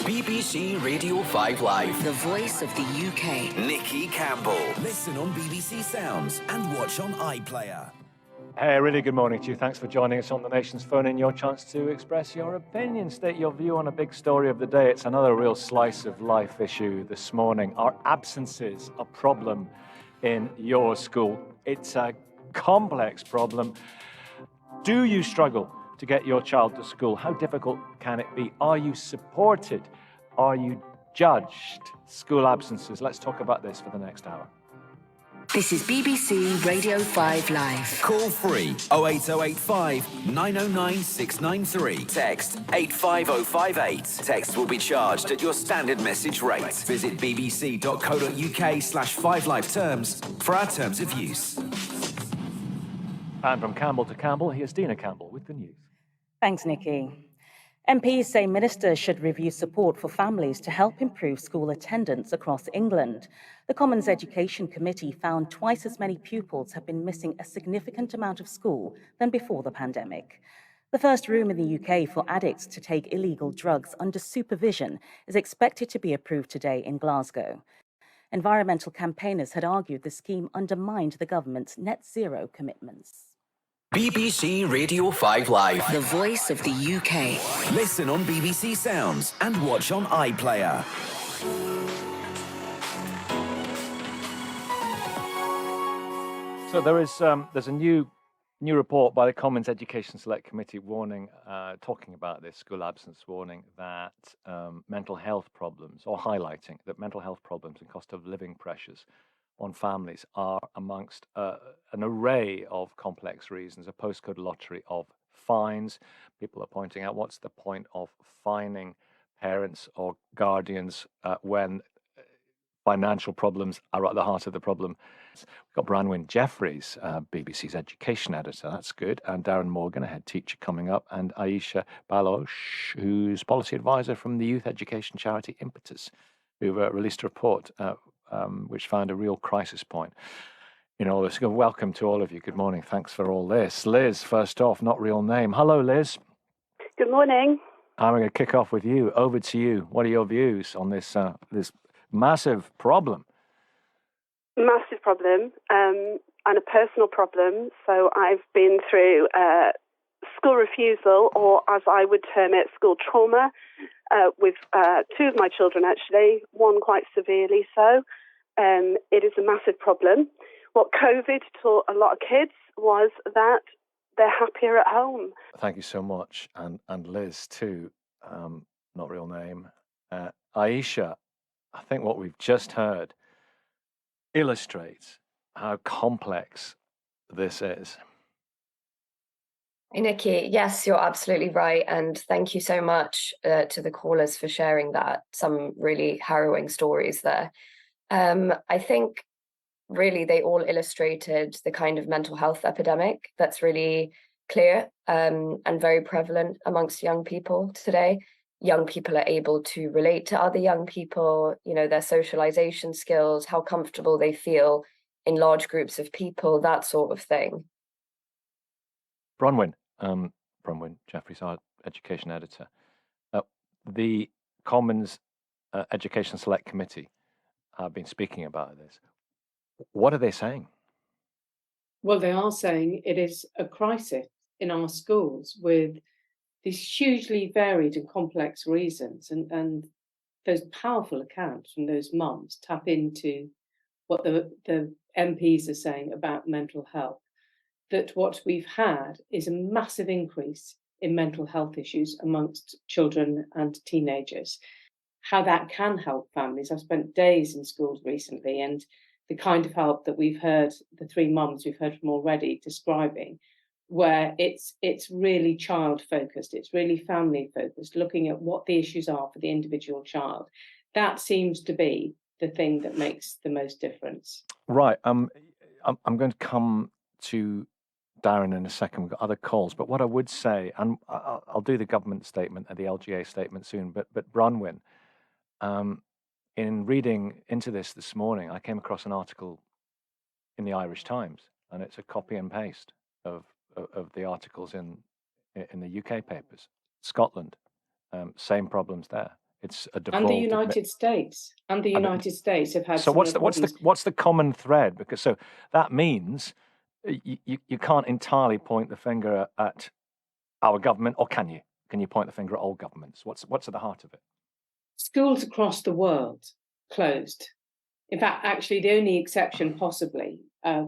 BBC Radio 5 Live. The voice of the UK. Nicky Campbell. Listen on BBC Sounds and watch on iPlayer. Hey, really good morning to you. Thanks for joining us on The Nation's Phone In, your chance to express your opinion, state your view on a big story of the day. It's another real slice of life issue this morning. Are absences a problem in your school? It's a complex problem. Do you struggle to get your child to school? How difficult can it be? Are you supported? Are you judged? School absences. Let's talk about this for the next hour. This is BBC Radio 5 Live. Call free 08085 909 693. Text 85058. Text will be charged at your standard message rate. Visit bbc.co.uk/5live terms for our terms of use. And from Campbell to Campbell, here's Dina Campbell with the news. Thanks, Nicky. MPs say ministers should review support for families to help improve school attendance across England. The Commons Education Committee found twice as many pupils have been missing a significant amount of school than before the pandemic. The first room in the UK for addicts to take illegal drugs under supervision is expected to be approved today in Glasgow. Environmental campaigners had argued the scheme undermined the government's net zero commitments. BBC Radio 5 Live. The voice of the UK. Listen on BBC Sounds and watch on iPlayer. So there's a new report by the Commons Education Select Committee talking about this school absence, warning that mental health problems, or highlighting that mental health problems and cost of living pressures on families are amongst an array of complex reasons, a postcode lottery of fines. People are pointing out, what's the point of fining parents or guardians when financial problems are at the heart of the problem? We've got Branwen Jeffries, BBC's education editor. That's good. And Darren Morgan, a head teacher, coming up. And Aisha Baloch, who's policy advisor from the youth education charity Impetus, who've released a report which found a real crisis point in all this. Welcome to all of you. Good morning. Thanks for all this. Liz, first off, not real name. Hello, Liz. Good morning. I'm going to kick off with you. Over to you. What are your views on this massive problem? Massive problem, and a personal problem. So I've been through school refusal, or as I would term it, school trauma, with two of my children, actually, one quite severely so. It is a massive problem. What COVID taught a lot of kids was that they're happier at home. Thank you so much. And Liz, too, not real name. Aisha, I think what we've just heard illustrates how complex this is. Hey, Nicky, yes, you're absolutely right. And thank you so much to the callers for sharing that. Some really harrowing stories there. I think really they all illustrated the kind of mental health epidemic that's really clear and very prevalent amongst young people today. Young people are able to relate to other young people, their socialization skills, how comfortable they feel in large groups of people, that sort of thing. Branwen Jeffries, our education editor. The Commons Education Select Committee have been speaking about this. What are they saying? Well, they are saying it is a crisis in our schools with these hugely varied and complex reasons. And those powerful accounts from those mums tap into what the MPs are saying about mental health. That what we've had is a massive increase in mental health issues amongst children and teenagers. How that can help families. I've spent days in schools recently, and the kind of help that we've heard, the three mums we've heard from already describing, where it's really child focused, it's really family focused, looking at what the issues are for the individual child. That seems to be the thing that makes the most difference. Right. I'm going to come to Darren in a second. We've got other calls, but what I would say, and I'll do the government statement and the LGA statement soon, but Branwen, in reading into this morning, I came across an article in the Irish Times, and it's a copy and paste of the articles in the UK papers. Scotland, same problems there. It's a And the devolved. United States. And the And the- United States have had So what's similar the problems. what's the common thread? Because so that means you can't entirely point the finger at our government, or can you? Can you point the finger at all governments? What's at the heart of it? Schools across the world closed. In fact, actually, the only exception possibly,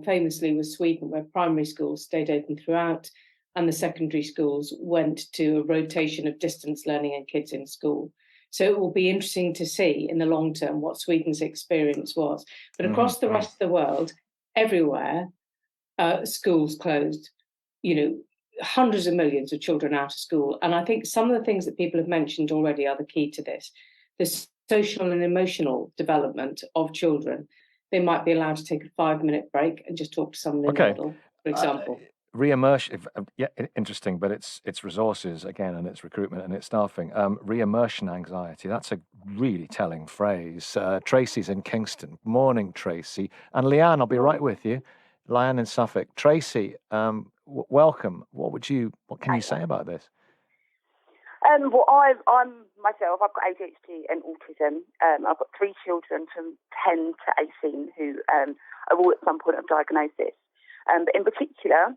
famously, was Sweden, where primary schools stayed open throughout, and the secondary schools went to a rotation of distance learning and kids in school. So it will be interesting to see in the long term what Sweden's experience was. But across the rest of the world, everywhere, schools closed. Hundreds of millions of children out of school. And I think some of the things that people have mentioned already are the key to this. The social and emotional development of children. They might be allowed to take a 5-minute break and just talk to someone in the middle, for example. Re-immersion, yeah, interesting, but it's resources again, and it's recruitment and it's staffing. Re-immersion anxiety, that's a really telling phrase. Tracy's in Kingston. Morning, Tracy. And Leanne, I'll be right with you. Leanne in Suffolk. Tracy, welcome. What can you say about this? Well, I'm myself. I've got ADHD and autism. I've got 3 children from 10 to 18 who are all at some point of diagnosis. But in particular,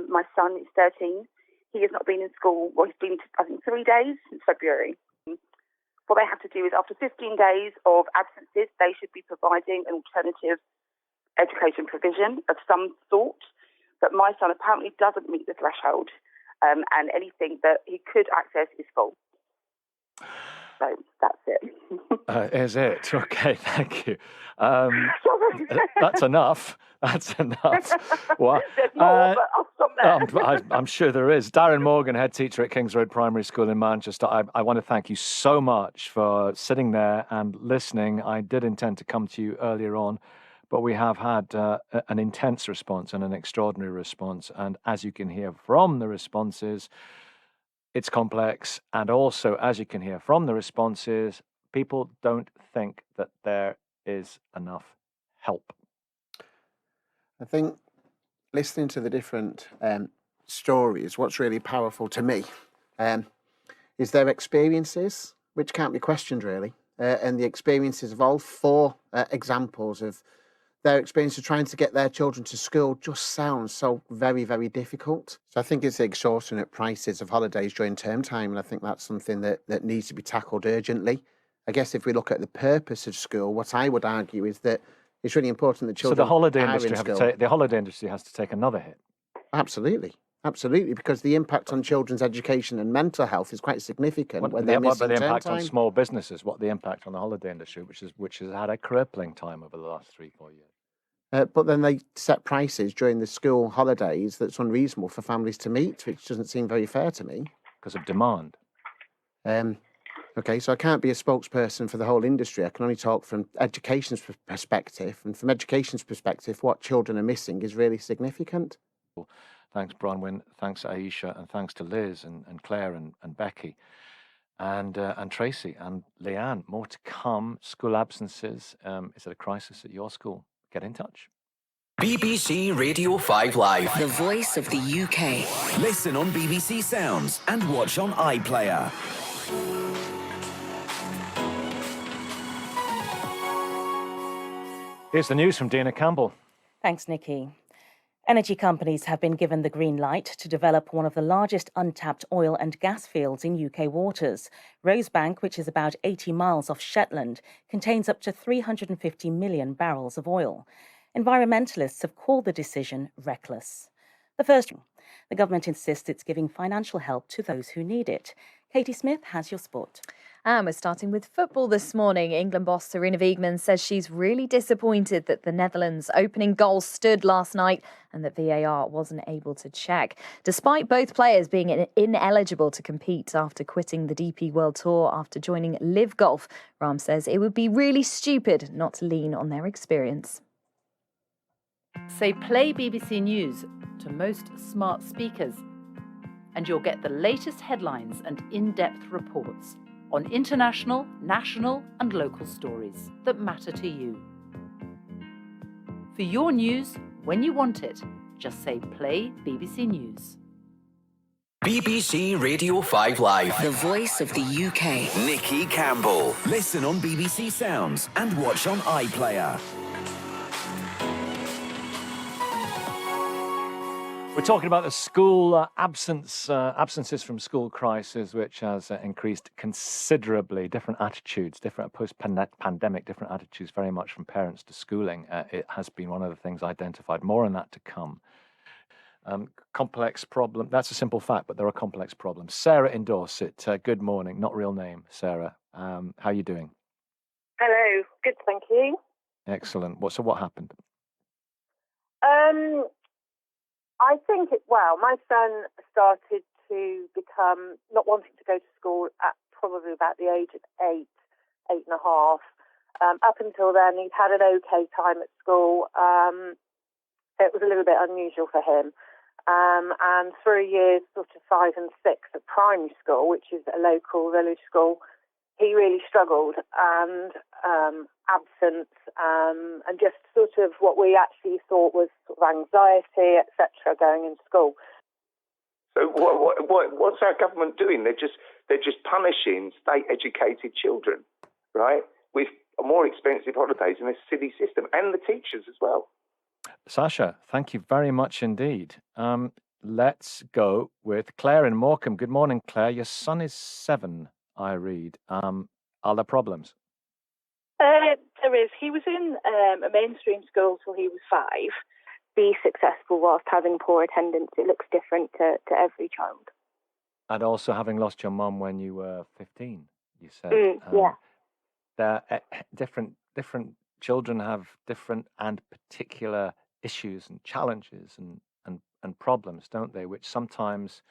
my son is 13. He has not been in school. Well, he's been, I think, 3 days since February. What they have to do is, after 15 days of absences, they should be providing an alternative education provision of some sort. But my son apparently doesn't meet the threshold. And anything that he could access is full. So that's it. Is it? Okay, thank you. That's enough. That's enough. Well, There's more, but I'll stop there. I'm sure there is. Darren Morgan, head teacher at Kings Road Primary School in Manchester. I want to thank you so much for sitting there and listening. I did intend to come to you earlier on, but we have had an intense response and an extraordinary response. And as you can hear from the responses, it's complex. And also, as you can hear from the responses, people don't think that there is enough help. I think listening to the different stories, what's really powerful to me is their experiences, which can't be questioned really. And the experiences of all 4 examples of their experience of trying to get their children to school just sounds so very, very difficult. So I think it's the extortionate prices of holidays during term time, and I think that's something that needs to be tackled urgently. I guess if we look at the purpose of school, what I would argue is that it's really important that children. So the holiday industry has to take another hit. Absolutely, because the impact on children's education and mental health is quite significant. What about the impact time on small businesses? What the impact on the holiday industry, which has had a crippling time over the last 3-4 years? But then they set prices during the school holidays that's unreasonable for families to meet, which doesn't seem very fair to me. Because of demand. Okay, so I can't be a spokesperson for the whole industry. I can only talk from education's perspective. And from education's perspective, what children are missing is really significant. Thanks, Bronwyn. Thanks, Aisha. And thanks to Liz and Claire and Becky and Tracy and Leanne. More to come. School absences. Is it a crisis at your school? Get in touch. BBC Radio 5 Live. The voice of the UK. Listen on BBC Sounds and watch on iPlayer. Here's the news from Dina Campbell. Thanks, Nicky. Energy companies have been given the green light to develop one of the largest untapped oil and gas fields in UK waters. Rosebank, which is about 80 miles off Shetland, contains up to 350 million barrels of oil. Environmentalists have called the decision reckless. The government insists it's giving financial help to those who need it. Katie Smith has your sport. And we're starting with football this morning. England boss Sarina Wiegman says she's really disappointed that the Netherlands' opening goal stood last night and that VAR wasn't able to check. Despite both players being ineligible to compete after quitting the DP World Tour after joining Live Golf, Ram says it would be really stupid not to lean on their experience. Say play BBC News to most smart speakers and you'll get the latest headlines and in-depth reports on international, national and local stories that matter to you. For your news, when you want it, just say play BBC News. BBC Radio 5 Live. The voice of the UK. Nicky Campbell. Listen on BBC Sounds and watch on iPlayer. We're talking about the school absences from school crisis, which has increased considerably. Different attitudes, different post-pandemic, different attitudes very much from parents to schooling. It has been one of the things identified. More on that to come. Complex problem. That's a simple fact, but there are complex problems. Sarah in Dorset, good morning. Not real name, Sarah. How are you doing? Hello. Good, thank you. Excellent. So what happened? I think my son started to become not wanting to go to school at probably about the age of 8 and a half. Up until then, he'd had an okay time at school. It was a little bit unusual for him. And through years sort of 5 and 6 at primary school, which is a local village school, he really struggled, and absence, and just sort of what we actually thought was sort of anxiety, etc., going in school. So what's our government doing? They're just punishing state-educated children, right, with more expensive holidays in this silly system, and the teachers as well. Sasha, thank you very much indeed. Let's go with Claire in Morecambe. Good morning, Claire. Your son is 7, I read. Are there problems? There is. He was in a mainstream school till he was 5. Be successful whilst having poor attendance. It looks different to every child. And also having lost your mum when you were 15, you said. Yeah. Different children have different and particular issues and challenges and problems, don't they? Which sometimes,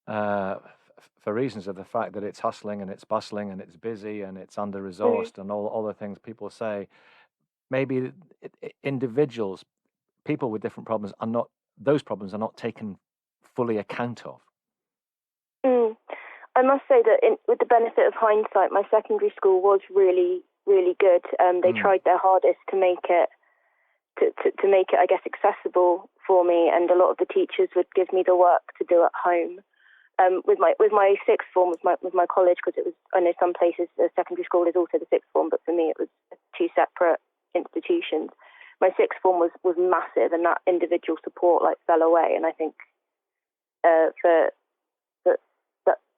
for reasons of the fact that it's hustling and it's bustling and it's busy and it's under-resourced and all the things people say, maybe individuals, people with different problems those problems are not taken fully account of. I must say that with the benefit of hindsight, my secondary school was really, really good. They tried their hardest to make it, to make it, I guess, accessible for me, and a lot of the teachers would give me the work to do at home. With my sixth form, with my college, because it was, I know some places the secondary school is also the sixth form, but for me it was 2 separate institutions. My sixth form was massive, and that individual support fell away. And I think that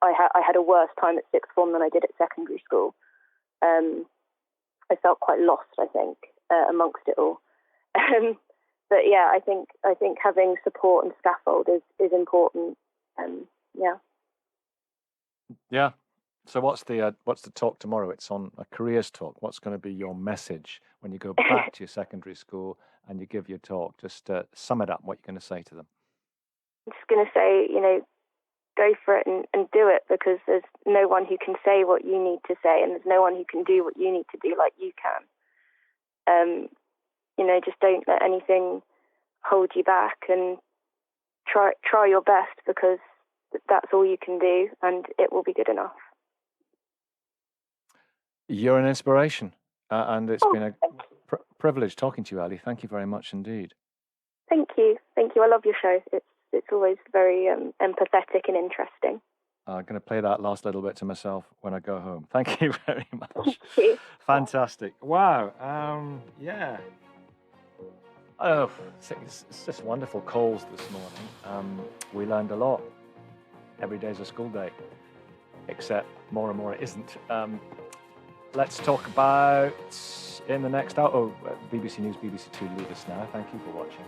I had a worse time at sixth form than I did at secondary school. I felt quite lost, I think, amongst it all. But yeah, I think having support and scaffold is important. Yeah. Yeah. So what's the talk tomorrow? It's on a careers talk. What's going to be your message when you go back to your secondary school and you give your talk? Just sum it up. What you're going to say to them? I'm just going to say, go for it and do it, because there's no one who can say what you need to say, and there's no one who can do what you need to do like you can. Just don't let anything hold you back, and try your best, because that's all you can do, and it will be good enough. You're an inspiration, and it's been a privilege talking to you, Ali. Thank you very much indeed. Thank you. I love your show. It's always very empathetic and interesting. I'm going to play that last little bit to myself when I go home. Thank you very much. Thank you. Fantastic. Wow. Yeah. Oh, it's just wonderful calls this morning. We learned a lot. Every day's a school day, except more and more it isn't. Let's talk about in the next hour. BBC News, BBC Two lead us now. Thank you for watching.